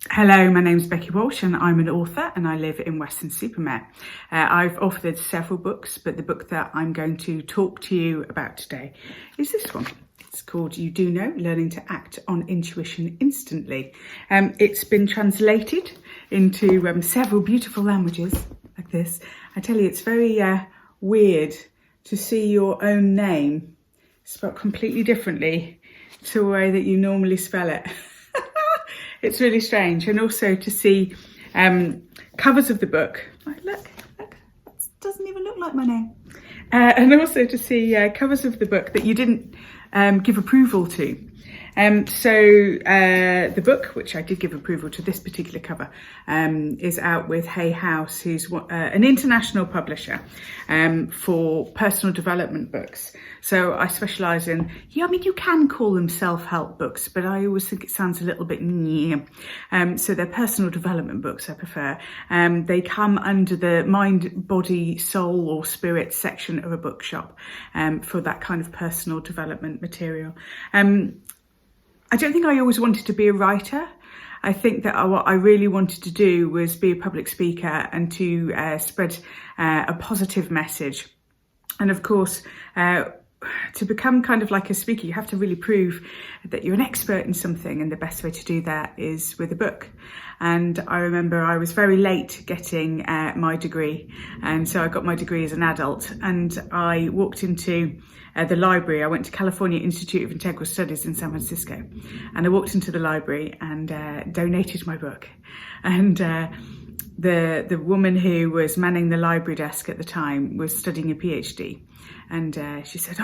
Hello, my name's Becky Walsh and I'm an author and I live in Weston-super-Mare. I've authored several books, but the book that I'm going to talk to you about today is this one. It's called You Do Know, Learning to Act on Intuition Instantly. It's been translated into several beautiful languages like this. I tell you, it's very weird to see your own name spelled completely differently to the way that you normally spell it. It's really strange. And also to see covers of the book. Look, it doesn't even look like my name. And also to see covers of the book that you didn't give approval to. The book, which I did give approval to this particular cover, is out with Hay House, who's an international publisher for personal development books. So I specialise in, you can call them self-help books, but I always think it sounds a little bit so they're personal development books, I prefer. They come under the mind, body, soul or spirit section of a bookshop for that kind of personal development material. I don't think I always wanted to be a writer. I think that what I really wanted to do was be a public speaker and to spread a positive message. And of course, to become kind of like a speaker, you have to really prove that you're an expert in something. And the best way to do that is with a book. And I remember I was very late getting my degree. And so I got my degree as an adult and I walked into the library. I went to California Institute of Integral Studies in San Francisco, and I walked into the library and donated my book. And the woman who was manning the library desk at the time was studying a PhD. And she said,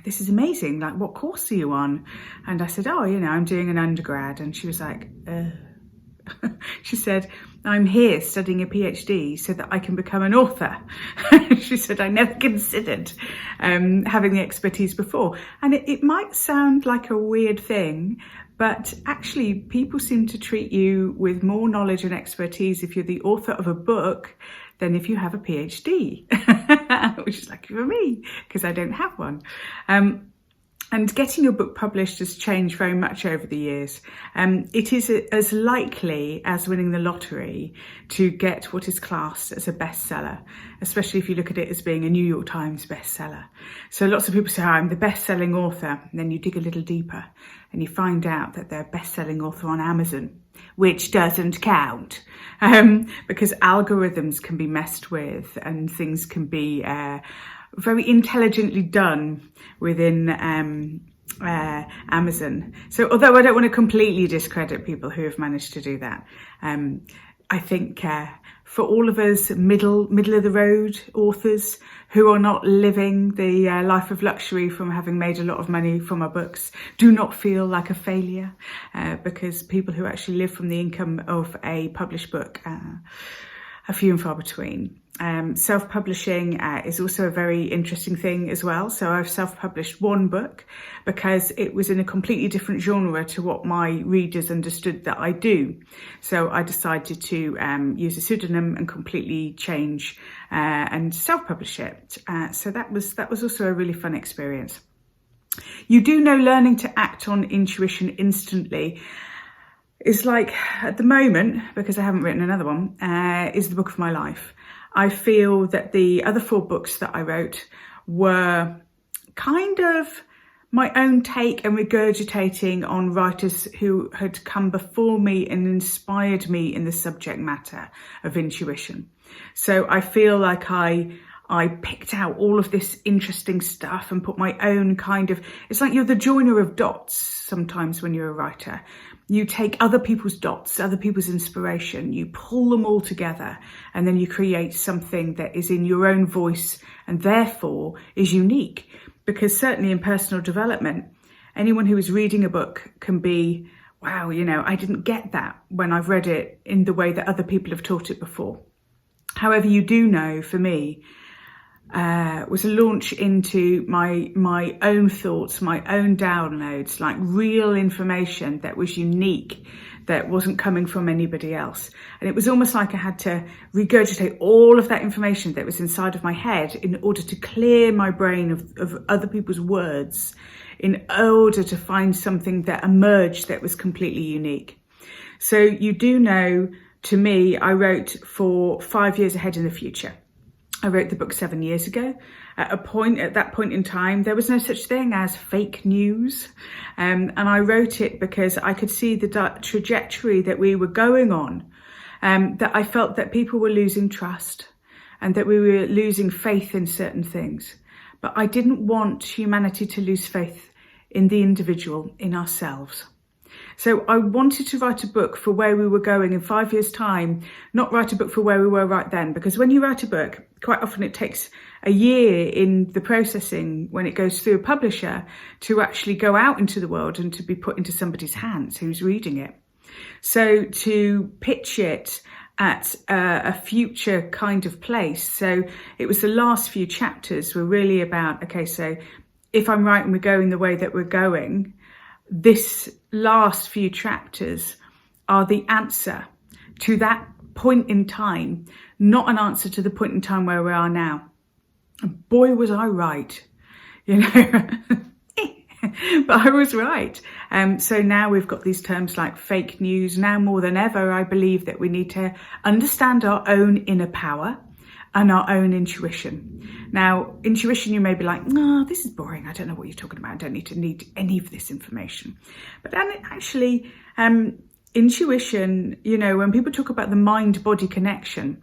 this is amazing. Like, what course are you on? And I said, I'm doing an undergrad. And she was like, she said, I'm here studying a PhD so that I can become an author. She said, I never considered having the expertise before. And it might sound like a weird thing, but actually people seem to treat you with more knowledge and expertise if you're the author of a book than if you have a PhD, which is lucky for me because I don't have one. And getting your book published has changed very much over the years. It is as likely as winning the lottery to get what is classed as a bestseller, especially if you look at it as being a New York Times bestseller. So lots of people say, I'm the best-selling author. And then you dig a little deeper and you find out that they're a best-selling author on Amazon, which doesn't count because algorithms can be messed with and things can be very intelligently done within Amazon. So although I don't want to completely discredit people who have managed to do that, I think for all of us middle of the road authors who are not living the life of luxury from having made a lot of money from our books, do not feel like a failure because people who actually live from the income of a published book are few and far between. Self-publishing is also a very interesting thing as well. So I've self-published one book because it was in a completely different genre to what my readers understood that I do. So I decided to use a pseudonym and completely change and self-publish it. So that was also a really fun experience. You Do Know, Learning to Act on Intuition Instantly is like, at the moment, because I haven't written another one, is the book of my life. I feel that the other 4 books that I wrote were kind of my own take and regurgitating on writers who had come before me and inspired me in the subject matter of intuition. So I feel like I picked out all of this interesting stuff and put my own kind of, it's like you're the joiner of dots sometimes when you're a writer. You take other people's dots, other people's inspiration, you pull them all together, and then you create something that is in your own voice and therefore is unique. Because certainly in personal development, anyone who is reading a book can be, wow, I didn't get that when I've read it in the way that other people have taught it before. However, You Do Know, for me, was a launch into my own thoughts, my own downloads, like real information that was unique, that wasn't coming from anybody else. And it was almost like I had to regurgitate all of that information that was inside of my head in order to clear my brain of other people's words, in order to find something that emerged that was completely unique. So you do know, to me, I wrote for 5 years ahead in the future. I wrote the book 7 years ago. At that point in time, there was no such thing as fake news. And I wrote it because I could see the trajectory that we were going on, that I felt that people were losing trust and that we were losing faith in certain things. But I didn't want humanity to lose faith in the individual, in ourselves. So I wanted to write a book for where we were going in 5 years' time, not write a book for where we were right then. Because when you write a book, quite often it takes a year in the processing when it goes through a publisher to actually go out into the world and to be put into somebody's hands who's reading it. So to pitch it at a future kind of place. So it was the last few chapters were really about, okay, so if I'm right and we're going the way that we're going, this last few chapters are the answer to that point in time, not an answer to the point in time where we are now. And boy, was I right, you know. But I was right. So now we've got these terms like fake news. Now more than ever, I believe that we need to understand our own inner power and our own intuition. Now, intuition, you may be like, no, this is boring. I don't know what you're talking about. I don't need any of this information. But then actually, intuition, you know, when people talk about the mind-body connection,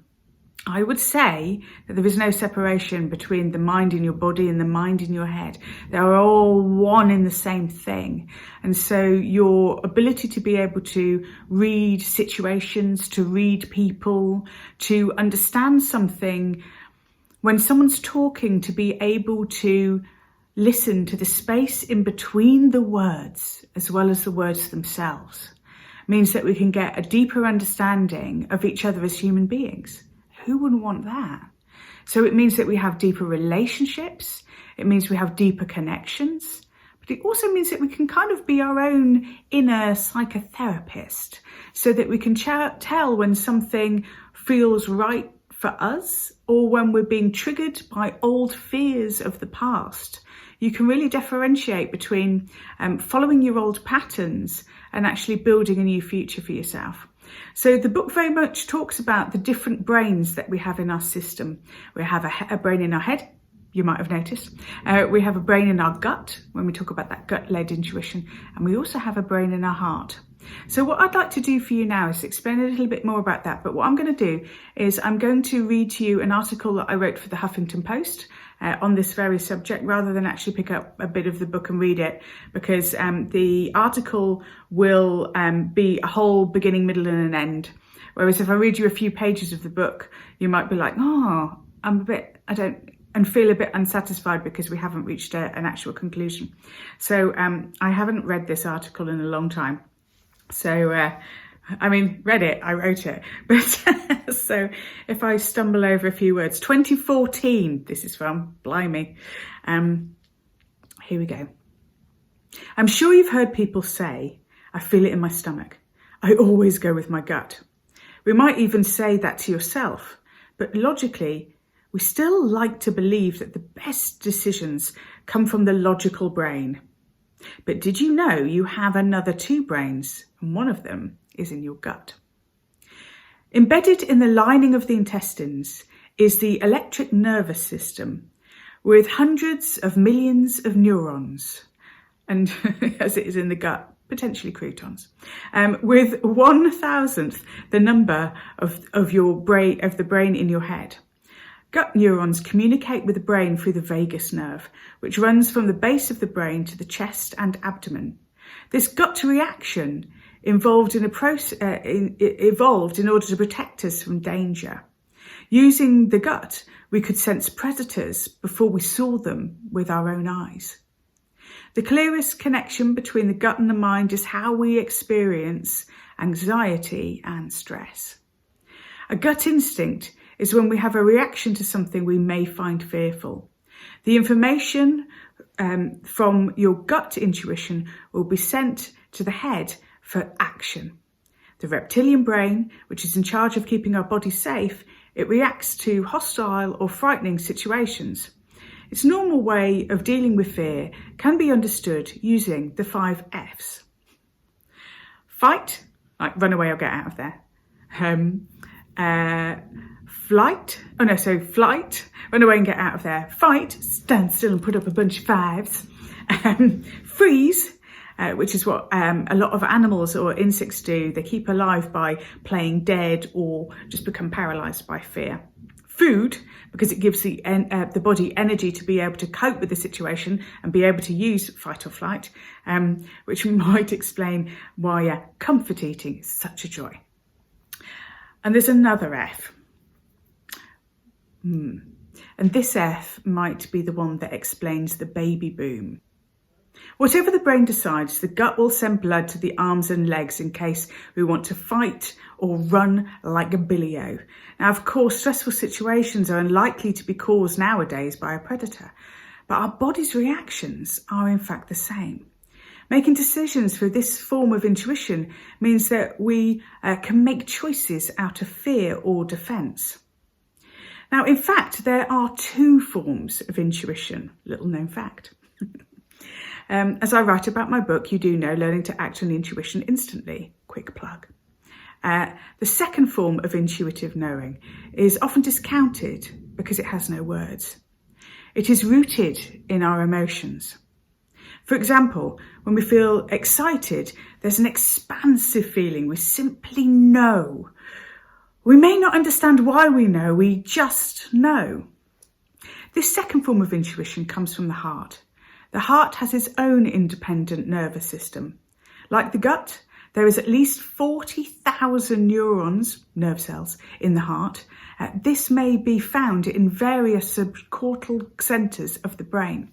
I would say that there is no separation between the mind in your body and the mind in your head. They are all one in the same thing. And so your ability to be able to read situations, to read people, to understand something when someone's talking, to be able to listen to the space in between the words as well as the words themselves means that we can get a deeper understanding of each other as human beings. Who wouldn't want that? So it means that we have deeper relationships. It means we have deeper connections. But it also means that we can kind of be our own inner psychotherapist so that we can tell when something feels right for us or when we're being triggered by old fears of the past. You can really differentiate between following your old patterns and actually building a new future for yourself. So the book very much talks about the different brains that we have in our system. We have a brain in our head, you might have noticed. We have a brain in our gut, when we talk about that gut-led intuition. And we also have a brain in our heart. So what I'd like to do for you now is explain a little bit more about that. But what I'm going to do is I'm going to read to you an article that I wrote for the Huffington Post on this very subject, rather than actually pick up a bit of the book and read it, because the article will be a whole beginning, middle and an end. Whereas if I read you a few pages of the book, you might be like, oh, and feel a bit unsatisfied because we haven't reached an actual conclusion. So I haven't read this article in a long time. So, read it, I wrote it. But so if I stumble over a few words, 2014, this is from, blimey. Here we go. I'm sure you've heard people say, I feel it in my stomach. I always go with my gut. We might even say that to yourself, but logically, we still like to believe that the best decisions come from the logical brain. But did you know you have another two brains, and one of them is in your gut? Embedded in the lining of the intestines is the electric nervous system with hundreds of millions of neurons, and as it is in the gut, potentially croutons, with 1,000th the number of the brain in your head. Gut neurons communicate with the brain through the vagus nerve, which runs from the base of the brain to the chest and abdomen. This gut reaction evolved in order to protect us from danger. Using the gut, we could sense predators before we saw them with our own eyes. The clearest connection between the gut and the mind is how we experience anxiety and stress. A gut instinct is when we have a reaction to something we may find fearful. The information from your gut intuition will be sent to the head for action. The reptilian brain, which is in charge of keeping our body safe, it reacts to hostile or frightening situations. Its normal way of dealing with fear can be understood using the 5 F's. Fight, like run away or get out of there. Flight, run away and get out of there. Fight, stand still and put up a bunch of fives. Freeze, which is what a lot of animals or insects do. They keep alive by playing dead or just become paralysed by fear. Food, because it gives the body energy to be able to cope with the situation and be able to use fight or flight, which might explain why comfort eating is such a joy. And there's another F. And this F might be the one that explains the baby boom. Whatever the brain decides, the gut will send blood to the arms and legs in case we want to fight or run like a billy-o. Now, of course, stressful situations are unlikely to be caused nowadays by a predator, but our body's reactions are in fact the same. Making decisions through this form of intuition means that we can make choices out of fear or defence. Now, in fact, there are two forms of intuition, little known fact. As I write about my book, You Do Know, Learning to Act on Intuition Instantly, quick plug. The second form of intuitive knowing is often discounted because it has no words. It is rooted in our emotions. For example, when we feel excited, there's an expansive feeling. We simply know. We may not understand why we know, we just know. This second form of intuition comes from the heart. The heart has its own independent nervous system. Like the gut, there is at least 40,000 neurons, nerve cells, in the heart. This may be found in various subcortical centres of the brain.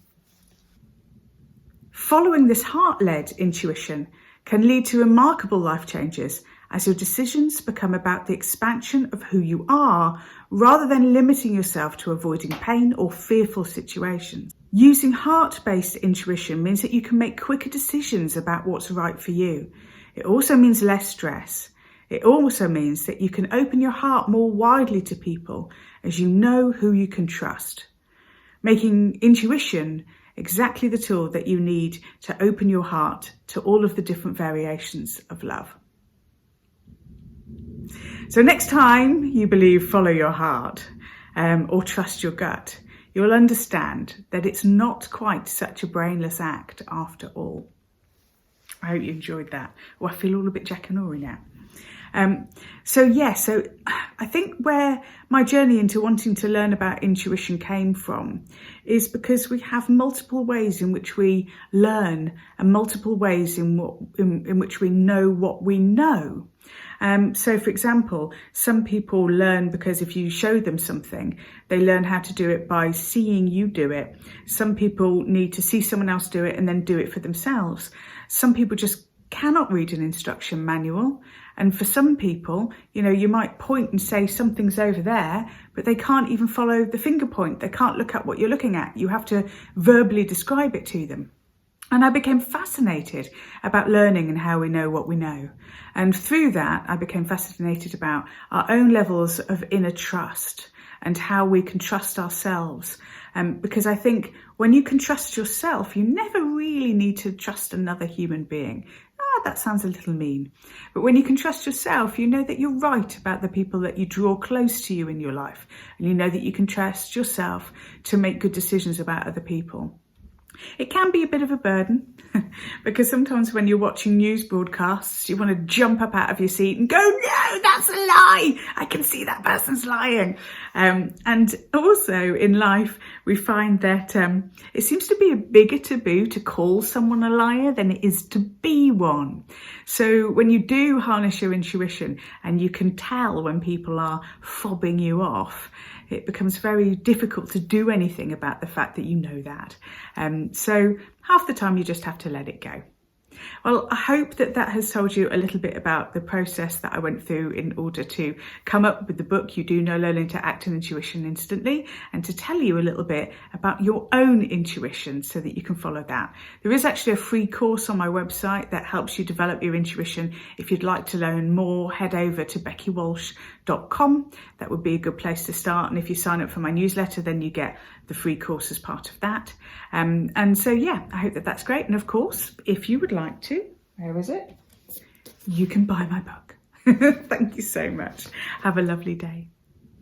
Following this heart-led intuition can lead to remarkable life changes as your decisions become about the expansion of who you are rather than limiting yourself to avoiding pain or fearful situations. Using heart-based intuition means that you can make quicker decisions about what's right for you. It also means less stress. It also means that you can open your heart more widely to people as you know who you can trust, making intuition exactly the tool that you need to open your heart to all of the different variations of love. So next time you believe follow your heart or trust your gut, you'll understand that it's not quite such a brainless act after all. I hope you enjoyed that. Oh, I feel all a bit Jack and Ori now. So I think where my journey into wanting to learn about intuition came from is because we have multiple ways in which we learn and multiple ways in which we know what we know. So, for example, some people learn because if you show them something, they learn how to do it by seeing you do it. Some people need to see someone else do it and then do it for themselves. Some people just cannot read an instruction manual. And for some people, you might point and say something's over there, but they can't even follow the finger point. They can't look at what you're looking at. You have to verbally describe it to them. And I became fascinated about learning and how we know what we know. And through that, I became fascinated about our own levels of inner trust and how we can trust ourselves. Because I think when you can trust yourself, you never really need to trust another human being. That sounds a little mean. But when you can trust yourself, you know that you're right about the people that you draw close to you in your life. And you know that you can trust yourself to make good decisions about other people. It can be a bit of a burden because sometimes when you're watching news broadcasts, you want to jump up out of your seat and go, no, that's a lie. I can see that person's lying. And also in life, we find that it seems to be a bigger taboo to call someone a liar than it is to be one. So when you do harness your intuition and you can tell when people are fobbing you off, it becomes very difficult to do anything about the fact that you know that. So half the time you just have to let it go. Well, I hope that has told you a little bit about the process that I went through in order to come up with the book, You Do Know, Learning to Act on Intuition Instantly, and to tell you a little bit about your own intuition so that you can follow that. There is actually a free course on my website that helps you develop your intuition. If you'd like to learn more, head over to beckywalsh.com. That would be a good place to start. And if you sign up for my newsletter, then you get the free course as part of that. And so, I hope that that's great. And of course, if you would like to, where is it? you can buy my book. Thank you so much. Have a lovely day.